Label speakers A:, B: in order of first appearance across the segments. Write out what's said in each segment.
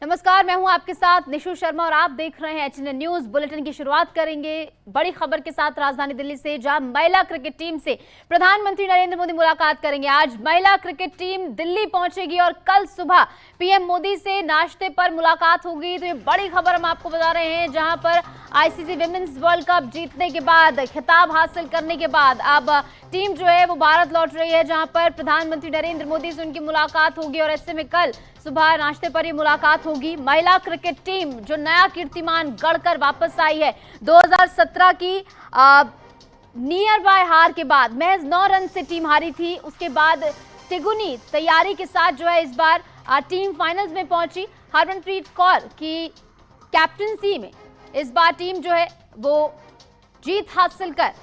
A: नमस्कार, मैं हूं आपके साथ निशु शर्मा और आप देख रहे हैं एचएनएन न्यूज। बुलेटिन की शुरुआत करेंगे बड़ी खबर के साथ राजधानी दिल्ली से, जहां महिला क्रिकेट टीम से प्रधानमंत्री नरेंद्र मोदी मुलाकात करेंगे। आज महिला क्रिकेट टीम दिल्ली पहुंचेगी और कल सुबह पीएम मोदी से नाश्ते पर मुलाकात होगी। तो ये बड़ी खबर हम आपको बता रहे हैं, जहां पर आईसीसी विमेंस वर्ल्ड कप जीतने के बाद, खिताब हासिल करने के बाद अब टीम जो है वो भारत लौट रही है, जहां पर प्रधानमंत्री नरेंद्र मोदी से उनकी मुलाकात होगी। और ऐसे में कल सुबह नाश्ते पर ही मुलाकात होगी। महिला क्रिकेट टीम जो नया कीर्तिमान गढ़कर वापस आई है 2017 की नियर बाय हार के बाद, महज 9 रन से टीम हारी थी। उसके बाद तिगुनी तैयारी के साथ जो है इस बार टीम फाइनल्स में पहुंची। हरमनप्रीत कौर की कैप्टनसी में इस बार टीम जो है वो जीत हासिल कर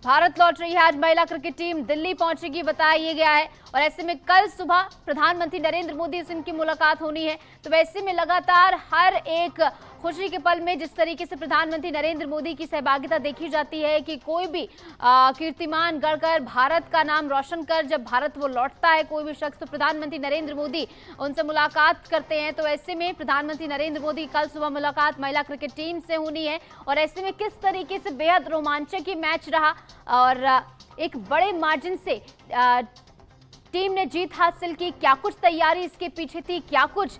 A: भारत लौट रही है। आज महिला क्रिकेट टीम दिल्ली पहुंचेगी बताया गया है। और ऐसे में कल सुबह प्रधानमंत्री नरेंद्र मोदी से उनकी मुलाकात होनी है। तो वैसे में लगातार हर एक खुशी के पल में जिस तरीके से प्रधानमंत्री नरेंद्र मोदी की सहभागिता देखी जाती है कि कोई भी कीर्तिमान गढ़कर भारत का नाम रोशन कर जब भारत वो लौटता है कोई भी शख्स, तो प्रधानमंत्री नरेंद्र मोदी उनसे मुलाकात करते हैं। तो ऐसे में प्रधानमंत्री नरेंद्र मोदी कल सुबह मुलाकात महिला क्रिकेट टीम से होनी है। और ऐसे में किस तरीके से बेहद रोमांचक ये मैच रहा और एक बड़े मार्जिन से टीम ने जीत हासिल की, क्या कुछ तैयारी इसके पीछे थी, क्या कुछ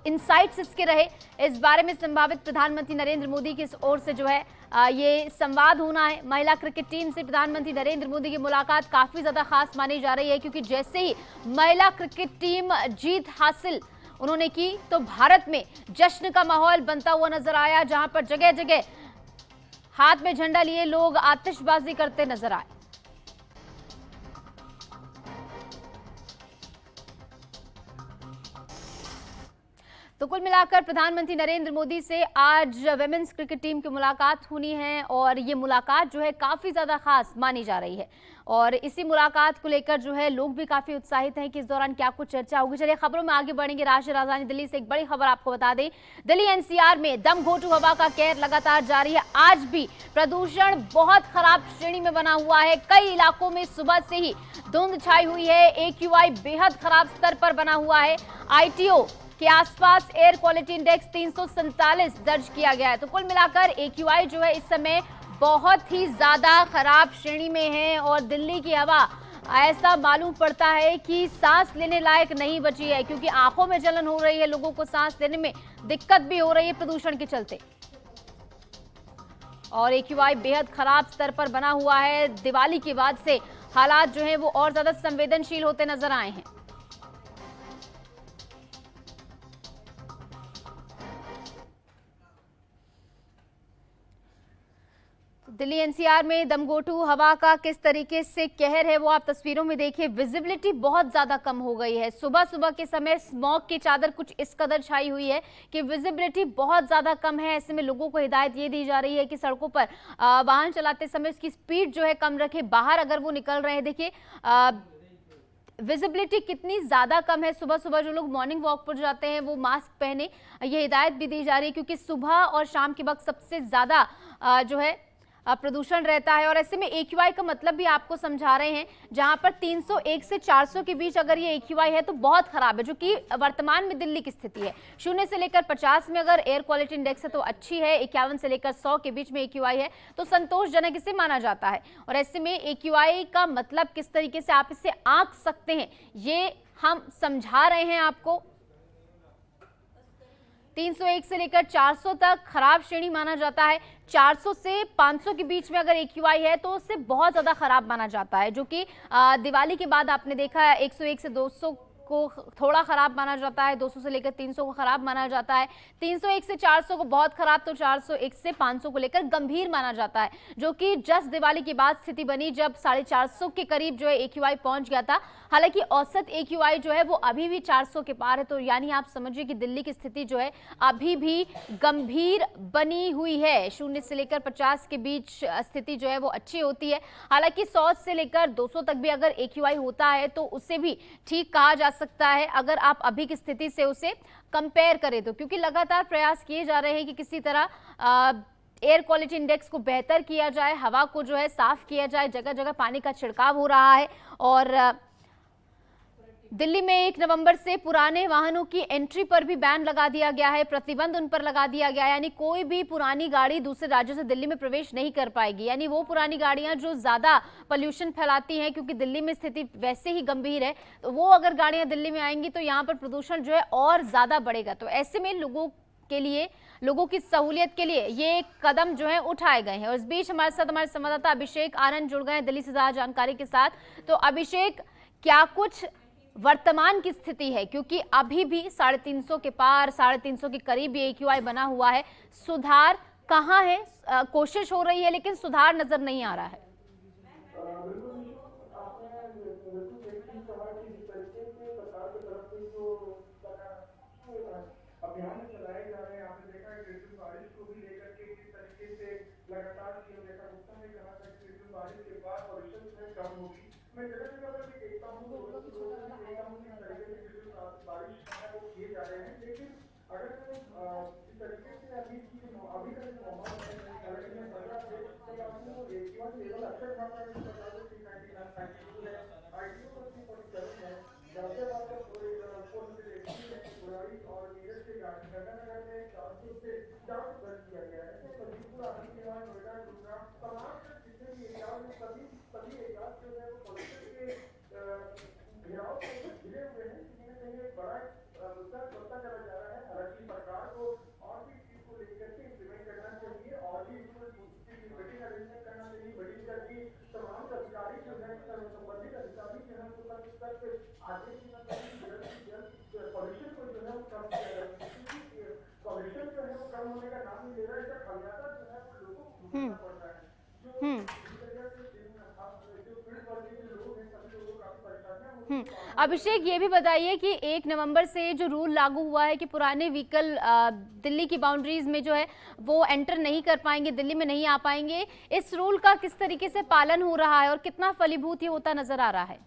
A: इनसाइट्स इसके रहे, इस बारे में संभावित प्रधानमंत्री नरेंद्र मोदी की ओर से जो है ये संवाद होना है। महिला क्रिकेट टीम से प्रधानमंत्री नरेंद्र मोदी की मुलाकात काफी ज्यादा खास मानी जा रही है, क्योंकि जैसे ही महिला क्रिकेट टीम जीत हासिल उन्होंने की तो भारत में जश्न का माहौल बनता हुआ नजर आया, जहां पर जगह जगह हाथ में झंडा लिए लोग आतिशबाजी करते नजर आए। तो कुल मिलाकर प्रधानमंत्री नरेंद्र मोदी से आज विमेंस क्रिकेट टीम की मुलाकात होनी है और ये मुलाकात जो है काफी ज्यादा खास मानी जा रही है। और इसी मुलाकात को लेकर जो है लोग भी काफी उत्साहित हैं कि इस दौरान क्या कुछ चर्चा होगी। चलिए खबरों में आगे बढ़ेंगे। राष्ट्रीय राजधानी दिल्ली से एक बड़ी खबर आपको बता दें, दिल्ली एनसीआर में दम घोटू हवा का कहर लगातार जारी है। आज भी प्रदूषण बहुत खराब श्रेणी में बना हुआ है। कई इलाकों में सुबह से ही धुंध छाई हुई है। AQI बेहद खराब स्तर पर बना हुआ है। ITO के आसपास एयर क्वालिटी इंडेक्स 347 दर्ज किया गया है। तो कुल मिलाकर AQI जो है इस समय बहुत ही ज्यादा खराब श्रेणी में है और दिल्ली की हवा ऐसा मालूम पड़ता है कि सांस लेने लायक नहीं बची है, क्योंकि आंखों में जलन हो रही है, लोगों को सांस लेने में दिक्कत भी हो रही है प्रदूषण के चलते। और AQI बेहद खराब स्तर पर बना हुआ है। दिवाली के बाद से हालात जो है वो और ज्यादा संवेदनशील होते नजर आए हैं। दिल्ली एनसीआर में दमघोटू हवा का किस तरीके से कहर है वो आप तस्वीरों में देखिए। विजिबिलिटी बहुत ज्यादा कम हो गई है। सुबह सुबह के समय स्मॉग की चादर कुछ इस कदर छाई हुई है कि विजिबिलिटी बहुत ज्यादा कम है। ऐसे में लोगों को हिदायत ये दी जा रही है कि सड़कों पर वाहन चलाते समय उसकी स्पीड जो है कम रखें। बाहर अगर वो निकल रहे हैं, देखिए विजिबिलिटी कितनी ज्यादा कम है। सुबह सुबह जो लोग मॉर्निंग वॉक पर जाते हैं वो मास्क पहने, ये हिदायत भी दी जा रही है, क्योंकि सुबह और शाम के वक्त सबसे ज्यादा जो है प्रदूषण रहता है। और ऐसे में AQI का मतलब भी आपको समझा रहे हैं, जहां पर 301 से 400 के बीच अगर ये AQI है तो बहुत खराब है, जो कि वर्तमान में दिल्ली की स्थिति है। 0 से लेकर 50 में अगर एयर क्वालिटी इंडेक्स है तो अच्छी है, 51 से लेकर 100 के बीच में AQI है तो संतोषजनक इसे माना जाता है। और ऐसे में AQI का मतलब किस तरीके से आप इसे आंक सकते हैं ये हम समझा रहे हैं आपको। 301 से लेकर 400 तक खराब श्रेणी माना जाता है। 400 से 500 के बीच में अगर AQI है तो उससे बहुत ज्यादा खराब माना जाता है, जो कि दिवाली के बाद आपने देखा है 101 से 200 को थोड़ा खराब माना जाता है, 200 से लेकर 300 को खराब माना जाता है, 301 से 400 को बहुत खराब, तो 401 से 500 को लेकर गंभीर माना जाता है, जो कि जस्ट दिवाली के बाद स्थिति बनी जब 450 के करीब जो है AQI पहुंच गया था। हालांकि औसत AQI जो है वो अभी भी 400 के पार है। तो यानी आप समझिए कि दिल्ली की स्थिति जो है अभी भी गंभीर बनी हुई है। 0 से लेकर 50 के बीच स्थिति जो है वो अच्छी होती है। हालांकि 100 से लेकर 200 तक भी अगर AQI होता है तो उसे भी ठीक कहा जा सकता है, अगर आप अभी की स्थिति से उसे कंपेयर करें तो, क्योंकि लगातार प्रयास किए जा रहे हैं कि किसी तरह एयर क्वालिटी इंडेक्स को बेहतर किया जाए, हवा को जो है साफ किया जाए। जगह जगह पानी का छिड़काव हो रहा है और दिल्ली में 1 नवंबर से पुराने वाहनों की एंट्री पर भी बैन लगा दिया गया है, प्रतिबंध उन पर लगा दिया गया है। यानी कोई भी पुरानी गाड़ी दूसरे राज्यों से दिल्ली में प्रवेश नहीं कर पाएगी। यानी वो पुरानी गाड़ियां जो ज्यादा पोल्यूशन फैलाती हैं, क्योंकि दिल्ली में स्थिति वैसे ही गंभीर है, तो वो अगर गाड़ियां दिल्ली में आएंगी तो यहाँ पर प्रदूषण जो है और ज्यादा बढ़ेगा। तो ऐसे में लोगों की सहूलियत के लिए ये कदम जो है उठाए गए हैं। और इस बीच हमारे साथ हमारे संवाददाता अभिषेक आनंद जुड़ गए हैं दिल्ली से ज्यादा जानकारी के साथ। तो अभिषेक, क्या कुछ वर्तमान की स्थिति है, क्योंकि अभी भी 350 के पार, 350 के करीब ये AQI बना हुआ है। सुधार कहाँ है? कोशिश हो रही है लेकिन सुधार नजर नहीं आ रहा है।
B: अभियान चलाए जा रहे हैं। आपने देखा है कृत्रिम बारिश को भी लेकर के किस तरीके से लगातार सीएम रेखा गुप्ता ने कहा था कि कृत्रिम बारिश के बाद पॉल्यूशन में कम होगी। मैं जगह जगह पर भी देखता हूँ तो देखता हूँ कि इस तरीके से कृत्रिम बारिश वो किए जा रहे हैं। लेकिन अगर इस तरीके से अभी का माहौल है, हालांकि मैं 15 लेवल अक्सर मात्रा में
A: अभिषेक, ये भी बताइए कि 1 नवंबर से जो रूल लागू हुआ है कि पुराने व्हीकल दिल्ली की बाउंड्रीज में जो है वो एंटर नहीं कर पाएंगे, दिल्ली में नहीं आ पाएंगे, इस रूल का किस तरीके से पालन हो रहा है और कितना फलीभूत ये होता नजर आ रहा है?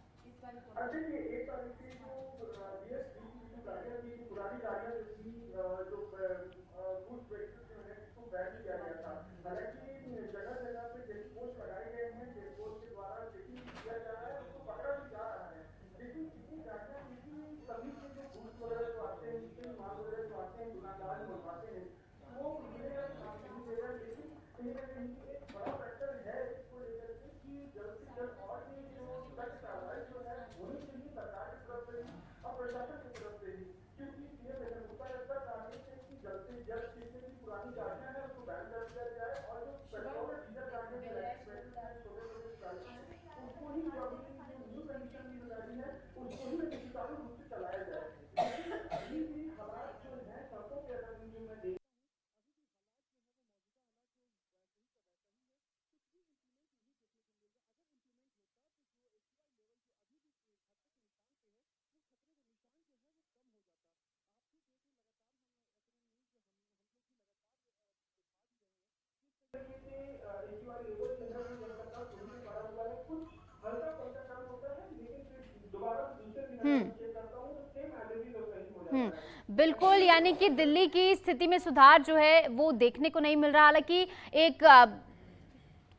A: बिल्कुल, यानी कि दिल्ली की स्थिति में सुधार जो है वो देखने को नहीं मिल रहा। हालांकि एक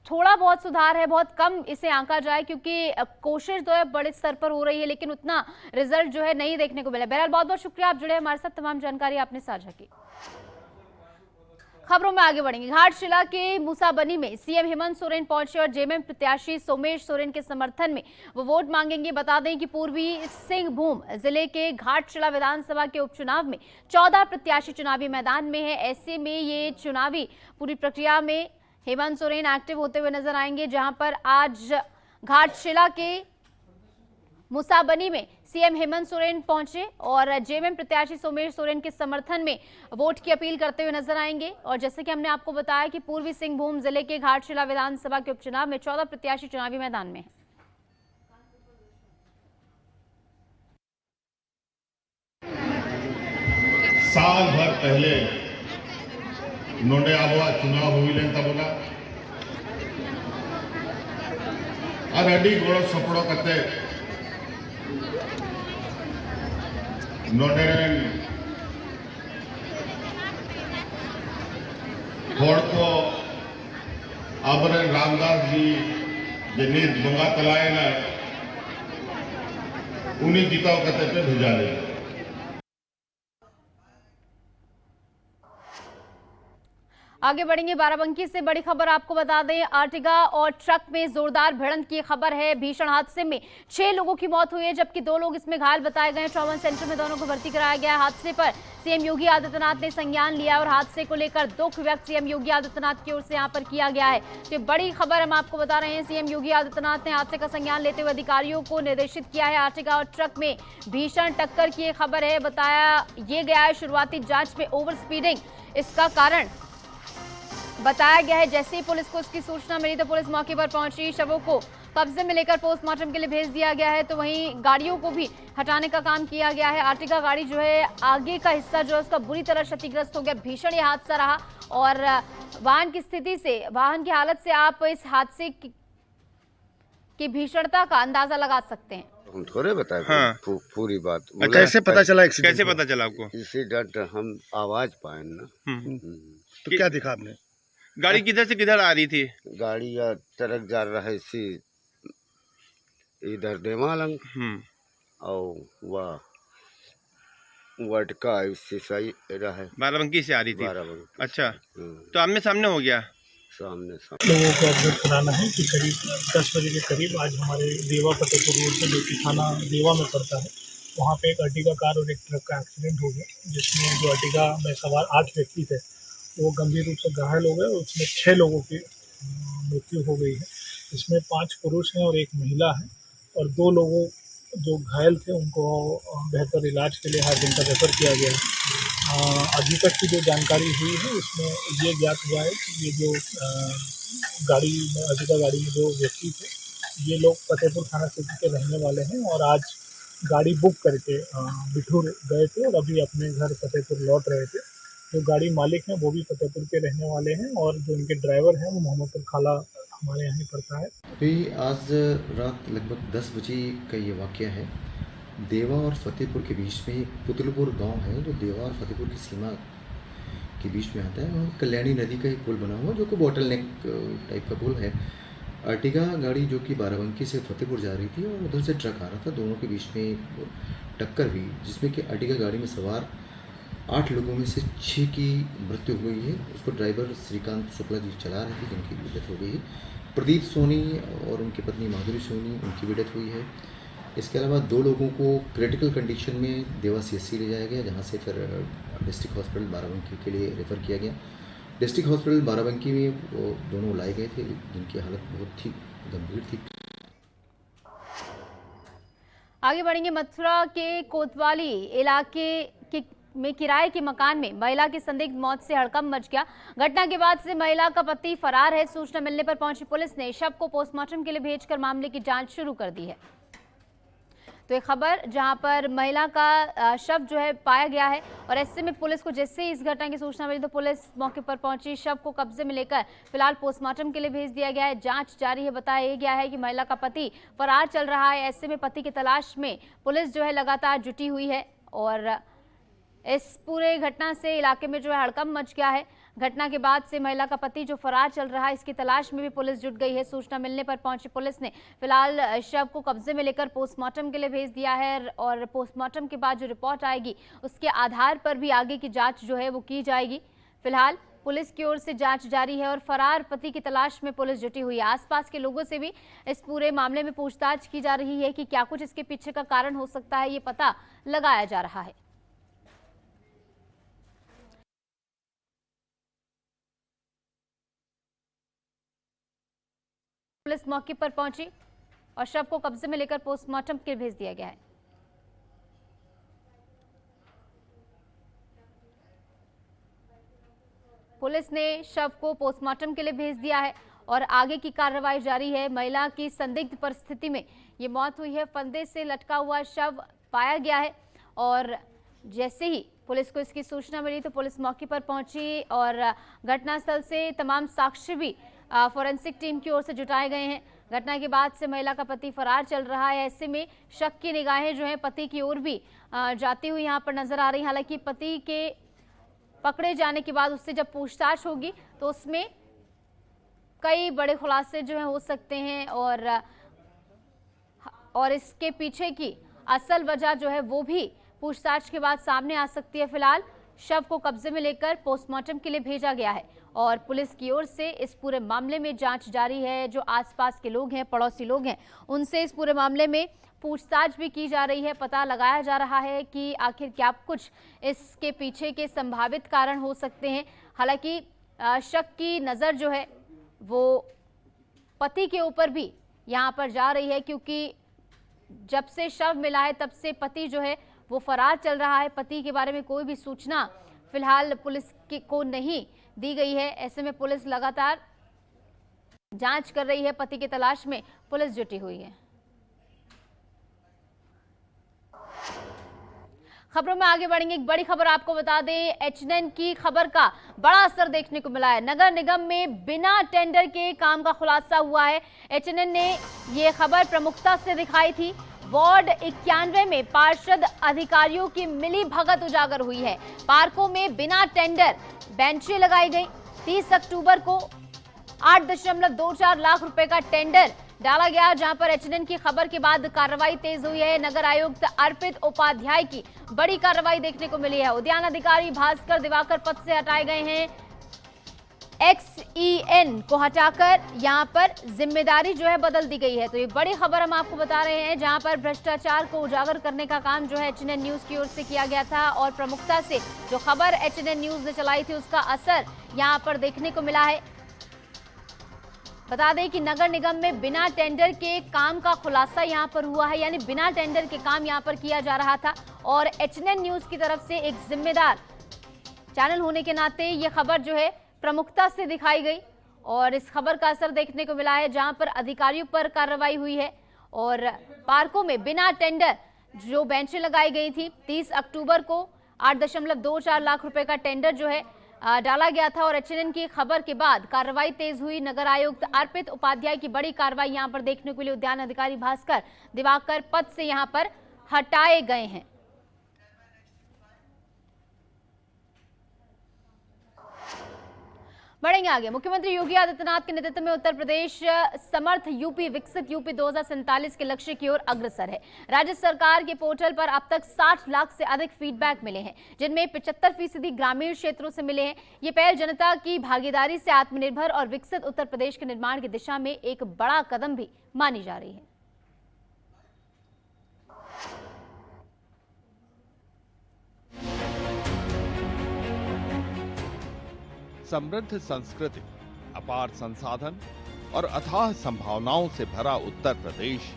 A: थोड़ा बहुत सुधार है, बहुत कम इसे आंका जाए, क्योंकि कोशिश जो है बड़े स्तर पर हो रही है, लेकिन उतना रिजल्ट जो है नहीं देखने को मिला। बहरहाल बहुत बहुत शुक्रिया, आप जुड़े हमारे साथ, तमाम जानकारी आपने साझा की। खबरों में आगे बढ़ेंगे। घाटशिला के मूसाबनी में सीएम हेमंत सोरेन पहुंचे और जेएमएम प्रत्याशी सोमेश सोरेन के समर्थन में वो वोट मांगेंगे। बता दें कि पूर्वी सिंहभूम जिले के घाटशिला विधानसभा के उपचुनाव में 14 प्रत्याशी चुनावी मैदान में है। ऐसे में ये चुनावी पूरी प्रक्रिया में हेमंत सोरेन एक्टिव होते हुए नजर आएंगे, जहां पर आज घाटशिला के मूसाबनी में सीएम हेमंत सोरेन पहुंचे और जेएमएम प्रत्याशी सोमेश सोरेन के समर्थन में वोट की अपील करते हुए नजर आएंगे। और जैसे कि हमने आपको बताया कि पूर्वी सिंहभूम जिले के घाटशिला विधानसभा के उपचुनाव में 14 प्रत्याशी चुनावी मैदान में हैं।
C: साल भर पहले नोंडे आबवा चुनाव हुई बोला और अड़ी गोड़ सपड़ो करते नोंडे होड़ को आबरे रामदास जी जे नीत बंगा तलाए उन्हें जिताओ कते पे भेजा ले।
A: आगे बढ़ेंगे। बाराबंकी से बड़ी खबर आपको बता दें, आर्टिगा और ट्रक में जोरदार भिड़ंत की खबर है। भीषण हादसे में 6 लोगों की मौत हुई है, जबकि 2 लोग इसमें घायल बताए गए। ट्रॉमा सेंटर में दोनों को भर्ती कराया गया है। हादसे पर सीएम योगी आदित्यनाथ ने संज्ञान लिया और हादसे को लेकर दुख व्यक्त सीएम योगी आदित्यनाथ की ओर से यहां पर किया गया है। तो बड़ी खबर हम आपको बता रहे हैं, सीएम योगी आदित्यनाथ ने हादसे का संज्ञान लेते हुए अधिकारियों को निर्देशित किया है। आर्टिगा और ट्रक में भीषण टक्कर की खबर है। बताया ये गया है शुरुआती जांच में ओवर स्पीडिंग इसका कारण बताया गया है। जैसे ही पुलिस को इसकी सूचना मिली तो पुलिस मौके पर पहुंची, शवों को कब्जे में लेकर पोस्टमार्टम के लिए भेज दिया गया है। तो वहीं गाड़ियों को भी हटाने का काम किया गया है। आर्टिगा गाड़ी जो है आगे का हिस्सा जो है उसका बुरी तरह क्षतिग्रस्त हो गया। भीषण ये हादसा रहा और वाहन की स्थिति से, वाहन की हालत से आप इस हादसे की भीषणता का अंदाजा लगा सकते हैं।
D: हम थोड़े बताए
E: हाँ।
D: पूरी बात।
E: अच्छा, कैसे पता चला एक्सीडेंट? कैसे पता चला आपको?
D: इंसिडेंट हम आवाज पाए ना।
E: तो क्या दिखा आपने? गाड़ी किधर से किधर आ रही थी?
D: गाड़ी या ट्रक जा रहा सी इधर देवालंग और वह वटका सिसाई रहा,
E: बाराबंकी से आ रही थी।
D: बाराबंकी।
E: अच्छा, तो आमने सामने हो गया?
D: सामने
F: लोगों को अवगत कराना है कि करीब 10 बजे के करीब आज हमारे देवा फतेहपुर रोड से, जो कि थाना देवा में पड़ता है, वहाँ पे एक अर्टिगा कार और एक ट्रक का एक्सीडेंट हो गया, जिसमें जो अर्टिगा में सवार 8 व्यक्ति थे वो गंभीर रूप से घायल हो गए और उसमें 6 लोगों की मृत्यु हो गई है। इसमें 5 पुरुष हैं और 1 महिला है और 2 लोगों जो घायल थे उनको बेहतर इलाज के लिए हाजीपुर का रेफर किया गया है। अभी तक की जो जानकारी हुई है उसमें ये ज्ञात हुआ है कि ये जो गाड़ी में, अर्टिगा गाड़ी में जो व्यक्ति थे, ये लोग फतेहपुर थाना सिटी के रहने वाले हैं और आज गाड़ी बुक करके बिठूर गए थे और अभी अपने घर फतेहपुर लौट रहे थे। जो गाड़ी मालिक हैं वो भी फतेहपुर के रहने वाले हैं और जो इनके ड्राइवर हैं वो मोहम्मदपुर खाला हमारे यहाँ ही पड़ता है।
G: अभी आज रात लगभग 10 बजे का ये वाक़या है। देवा और फतेहपुर के बीच में पुतलपुर गांव है जो देवा और फतेहपुर की सीमा के बीच में आता है और कल्याणी नदी का एक पुल बना हुआ जो कि बॉटल नेक टाइप का पुल है। अर्टिगा गाड़ी जो कि बाराबंकी से फतेहपुर जा रही थी और उधर से ट्रक आ रहा था, दोनों के बीच में टक्कर हुई जिसमें कि अर्टिगा गाड़ी में सवार 8 लोगों में से 6 की मृत्यु हो गई है। उसको ड्राइवर श्रीकांत शुक्ला जी चला रहे थे जिनकी भी डेथ हो गई है। प्रदीप सोनी और उनकी पत्नी माधुरी सोनी, उनकी भी डेथ हुई है। इसके अलावा 2 लोगों को क्रिटिकल कंडीशन में देवा CSC ले जाया गया, जहां से फिर डिस्ट्रिक्ट हॉस्पिटल बाराबंकी के लिए रेफ़र किया गया। डिस्ट्रिक्ट हॉस्पिटल बाराबंकी में वो दोनों लाए गए थे जिनकी हालत बहुत ही गंभीर थी।
A: आगे बढ़ेंगे। मथुरा के कोतवाली इलाके में किराए के मकान में महिला की संदिग्ध मौत से हड़कंप मच गया। घटना के बाद से महिला का पति फरार है। सूचना मिलने पर पहुंची पुलिस ने शव को पोस्टमार्टम के लिए भेजकर मामले की जांच शुरू कर दी है। तो एक खबर जहां पर महिला का शव जो है पाया गया है और ऐसे में पुलिस को जैसे ही इस घटना की सूचना मिली तो पुलिस मौके पर पहुंची, शव को कब्जे में लेकर फिलहाल पोस्टमार्टम के लिए भेज दिया गया है। जांच जारी है। बताया गया है कि महिला का पति फरार चल रहा है। ऐसे में पति की तलाश में पुलिस जो है लगातार जुटी हुई है और इस पूरे घटना से इलाके में जो है हड़कंप मच गया है। घटना के बाद से महिला का पति जो फरार चल रहा है इसकी तलाश में भी पुलिस जुट गई है। सूचना मिलने पर पहुंची पुलिस ने फिलहाल शव को कब्जे में लेकर पोस्टमार्टम के लिए भेज दिया है और पोस्टमार्टम के बाद जो रिपोर्ट आएगी उसके आधार पर भी आगे की जांच जो है वो की जाएगी। फिलहाल पुलिस की ओर से जांच जारी है और फरार पति की तलाश में पुलिस जुटी हुई है। आसपास के लोगों से भी इस पूरे मामले में पूछताछ की जा रही है कि क्या कुछ इसके पीछे का कारण हो सकता है, ये पता लगाया जा रहा है। पुलिस मौके पर पहुंची और शव को कब्जे में लेकर पोस्टमार्टम के लिए भेज दिया गया है। पुलिस ने शव को पोस्टमार्टम के लिए भेज दिया है और आगे की कार्रवाई जारी है। महिला की संदिग्ध परिस्थिति में ये मौत हुई है। फंदे से लटका हुआ शव पाया गया है और जैसे ही पुलिस को इसकी सूचना मिली तो पुलिस मौके पर पहुंची और घटनास्थल से तमाम साक्ष्य भी फोरेंसिक टीम की ओर से जुटाए गए हैं। घटना के बाद से महिला का पति फरार चल रहा है। ऐसे में शक की निगाहें जो हैं पति की ओर भी जाती हुई यहाँ पर नजर आ रही। हालांकि पति के पकड़े जाने के बाद उससे जब पूछताछ होगी तो उसमें कई बड़े खुलासे जो हैं हो सकते हैं और इसके पीछे की असल वजह जो है वो भी पूछताछ के बाद सामने आ सकती है। फिलहाल शव को कब्जे में लेकर पोस्टमार्टम के लिए भेजा गया है और पुलिस की ओर से इस पूरे मामले में जांच जारी है। जो आसपास के लोग हैं, पड़ोसी लोग हैं, उनसे इस पूरे मामले में पूछताछ भी की जा रही है। पता लगाया जा रहा है कि आखिर क्या कुछ इसके पीछे के संभावित कारण हो सकते हैं। हालांकि शक की नज़र जो है वो पति के ऊपर भी यहाँ पर जा रही है, क्योंकि जब से शव मिला है तब से पति जो है वो फरार चल रहा है। पति के बारे में कोई भी सूचना फिलहाल पुलिस को नहीं दी गई है। ऐसे में पुलिस लगातार जांच कर रही है। पति की तलाश में पुलिस जुटी हुई है। खबरों में आगे बढ़ेंगे। एक बड़ी खबर आपको बता दें, एचएनएन की खबर का बड़ा असर देखने को मिला है। नगर निगम में बिना टेंडर के काम का खुलासा हुआ है। एचएनएन ने ये खबर प्रमुखता से दिखाई थी। वार्ड 91 में पार्षद अधिकारियों की मिली भगत उजागर हुई है। पार्कों में बिना टेंडर बेंचें लगाई गई। 30 अक्टूबर को 8.24 लाख रुपए का टेंडर डाला गया, जहां पर एचएनएन की खबर के बाद कार्रवाई तेज हुई है। नगर आयुक्त अर्पित उपाध्याय की बड़ी कार्रवाई देखने को मिली है। उद्यान अधिकारी भास्कर दिवाकर पद से हटाए गए हैं। XEN को हटाकर यहां पर जिम्मेदारी जो है बदल दी गई है। तो ये बड़ी खबर हम आपको बता रहे हैं, जहां पर भ्रष्टाचार को उजागर करने का काम जो है एचएनएन न्यूज की ओर से किया गया था और प्रमुखता से जो खबर एचएनएन न्यूज ने चलाई थी उसका असर यहां पर देखने को मिला है। बता दें कि नगर निगम में बिना टेंडर के काम का खुलासा यहां पर हुआ है, यानी बिना टेंडर के काम यहां पर किया जा रहा था और एचएनएन न्यूज की तरफ से एक जिम्मेदार चैनल होने के नाते ये खबर जो है प्रमुखता से दिखाई गई और इस खबर का असर देखने को मिला है, जहां पर अधिकारियों पर कार्रवाई हुई है और पार्कों में बिना टेंडर जो बेंचें लगाई गई थी 30 अक्टूबर को 8.24 लाख रुपए का टेंडर जो है डाला गया था और एचएनएन की खबर के बाद कार्रवाई तेज हुई। नगर आयुक्त अर्पित उपाध्याय की बड़ी कार्रवाई यहां पर देखने को मिली। उद्यान अधिकारी भास्कर दिवाकर पद से यहां पर हटाए गए हैं। बढ़ेंगे आगे। मुख्यमंत्री योगी आदित्यनाथ के नेतृत्व में उत्तर प्रदेश समर्थ यूपी विकसित यूपी 2047 के लक्ष्य की ओर अग्रसर है। राज्य सरकार के पोर्टल पर अब तक 60 लाख से अधिक फीडबैक मिले हैं, जिनमें 75% ग्रामीण क्षेत्रों से मिले हैं। ये पहल जनता की भागीदारी से आत्मनिर्भर और विकसित उत्तर प्रदेश के निर्माण की दिशा में एक बड़ा कदम भी मानी जा रही है।
H: समृद्ध संस्कृति, अपार संसाधन और अथाह संभावनाओं से भरा उत्तर प्रदेश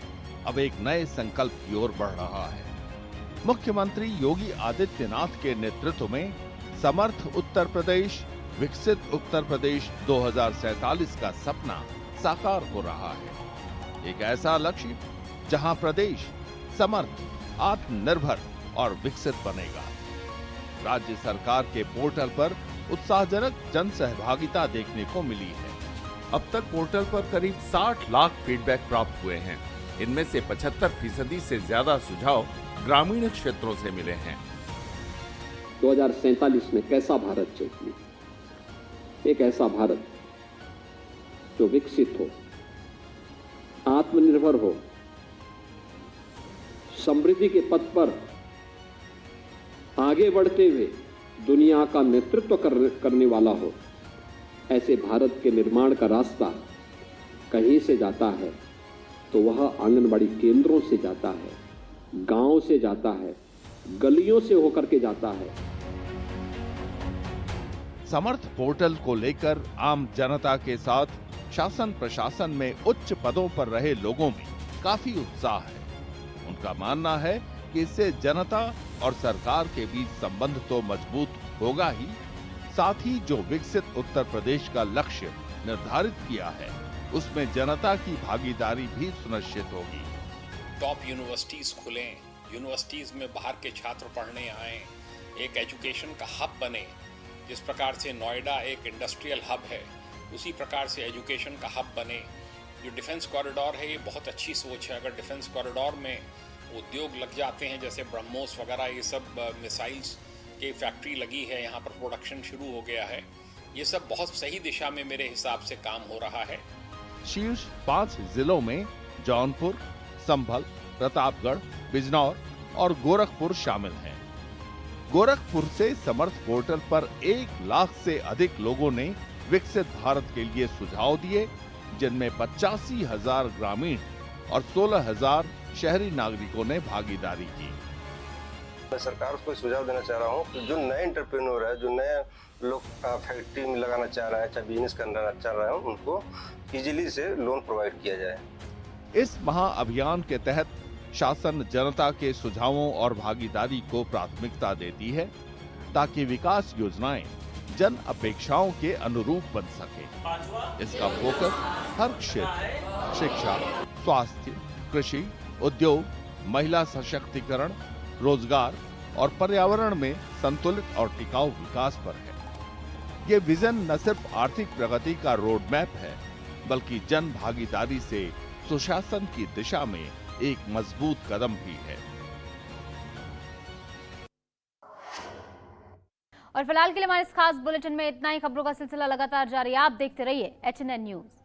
H: अब एक नए संकल्प की ओर बढ़ रहा है। मुख्यमंत्री योगी आदित्यनाथ के नेतृत्व में समर्थ उत्तर प्रदेश, विकसित उत्तर प्रदेश 2047 का सपना साकार हो रहा है। एक ऐसा लक्ष्य जहां प्रदेश समर्थ, आत्मनिर्भर और विकसित बनेगा। राज्य सरकार के पोर्टल पर उत्साहजनक जन सहभागिता देखने को मिली है।
I: अब तक पोर्टल पर करीब 60 लाख फीडबैक प्राप्त हुए हैं। इनमें से 75% से ज्यादा सुझाव ग्रामीण क्षेत्रों से मिले हैं।
J: 2047 में कैसा भारत चाहिए? एक ऐसा भारत जो विकसित हो, आत्मनिर्भर हो, समृद्धि के पथ पर आगे बढ़ते हुए दुनिया का नेतृत्व करने वाला हो। ऐसे भारत के निर्माण का रास्ता कहीं से जाता है तो वह आंगनबाड़ी केंद्रों से जाता है, गांव से जाता है, गलियों से होकर के जाता है।
H: समर्थ पोर्टल को लेकर आम जनता के साथ शासन प्रशासन में उच्च पदों पर रहे लोगों में काफी उत्साह है। उनका मानना है कि इससे जनता और सरकार के बीच संबंध तो मजबूत होगा ही, साथ ही जो विकसित उत्तर प्रदेश का लक्ष्य निर्धारित किया है उसमें जनता की भागीदारी भी सुनिश्चित होगी।
K: टॉप यूनिवर्सिटीज खुलें, यूनिवर्सिटीज में बाहर के छात्र पढ़ने आए, एक एजुकेशन का हब बने। जिस प्रकार से नोएडा एक इंडस्ट्रियल हब है, उसी प्रकार से एजुकेशन का हब बने। जो डिफेंस कॉरिडोर है ये बहुत अच्छी सोच है। अगर डिफेंस कॉरिडोर में उद्योग लग जाते हैं, जैसे ब्रह्मोस वगैरह, ये सब मिसाइल्स की फैक्ट्री लगी है, यहाँ पर प्रोडक्शन शुरू हो गया है, ये सब बहुत सही दिशा में मेरे हिसाब से काम हो रहा है।
H: शीर्ष 5 जिलों में जौनपुर, संभल, प्रतापगढ़, बिजनौर और गोरखपुर शामिल हैं। गोरखपुर से समर्थ पोर्टल पर 1 लाख से अधिक लोगों ने विकसित भारत के लिए सुझाव दिए, जिनमें 85,000 ग्रामीण और 16,000 शहरी नागरिकों ने भागीदारी की।
L: मैं सरकार को सुझाव देना चाह रहा हूँ कि जो नए एंटरप्रेन्योर है, जो नए लोग फैक्ट्री में लगाना चाह रहे हैं, चाहे बिजनेस करना चाह रहे हैं, उनको इजीली से लोन प्रोवाइड किया जाए।
H: इस महाअभियान के तहत शासन जनता के सुझावों और भागीदारी को प्राथमिकता देती है, ताकि विकास योजनाएं जन अपेक्षाओं के अनुरूप बन सके। इसका फोकस हर क्षेत्र, शिक्षा, स्वास्थ्य, कृषि, उद्योग, महिला सशक्तिकरण, रोजगार और पर्यावरण में संतुलित और टिकाऊ विकास पर है। ये विजन न सिर्फ आर्थिक प्रगति का रोड मैप है, बल्कि जन भागीदारी से सुशासन की दिशा में एक मजबूत कदम भी है।
A: और फिलहाल के लिए हमारे इस खास बुलेटिन में इतना ही। खबरों का सिलसिला लगातार जारी, आप देखते रहिए HNN न्यूज।